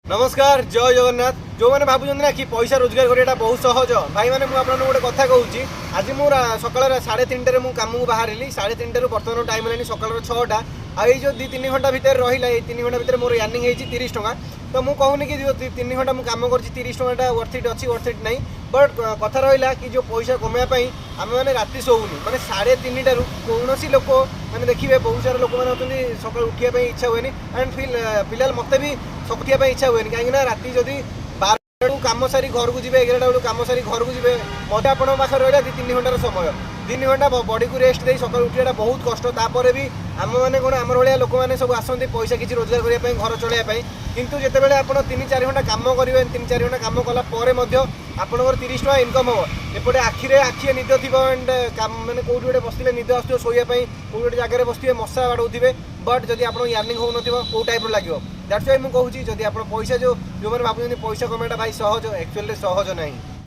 नमस्कार जय जगन्नाथ। जो मैंने भावुं ना कि पैसा रोजगार करा बहुत सहज भाई मैंने मुझे गोटे कथा कहूँ। आज मुझे सकाल 3:30 मुझे कम को बाहर 3:30 बर्तमान टाइम है सकाल 6टा आई जो 2-3 घंटा भितर रहा 3 घंटा भितर मोर अर्निंग है 30 टका। तो मुझे कहूनी कि जो 3 घंटा मुझे कम कर 30 टका वर्थ इट अच्छी वर्थ इट नहीं बट कथा रहा कि जो पैसा कमाई आम मैंने राति शोनी मैंने 3:30 कौन लोक मैंने देखिए बहुत सारा लोक मैंने सकाल उठा इच्छा हुए एंड फिलहाल मत भी उठा इच्छा हुए कहीं राति जदि 12 कम सारी घर को जी 11टा बेलू कम सारी घर को जी मत आप पाखे रहा 2-3 घंटार समय 3 घंटा बॉडी को रेस्ट दे सकाल उठा बहुत कष्ट तापर भी आम मैंने कौन आम भाया लोक मैंने सब आसती पैसा किसी रोजगार करने घर चलवाई कितु जिते आप 3-4 घंटा कम करेंगे 3-4 घंटा कम कलापर आपंकर 30 टका इनकम हम एपटे आखिरे निद थी एंड मैंने कौट गोटे बसते निद आसो शोवाई कौट गोटे जगह बसते मशा बाड़े बट जब आप अर्निंग हो कौ टाइप लगे दैट्स व्हाई मुझे कहूँ जब आप पैसा जो मैंने भावुँ पैसा कमाटा भाई सहज एक्चुअली सहज नहीं।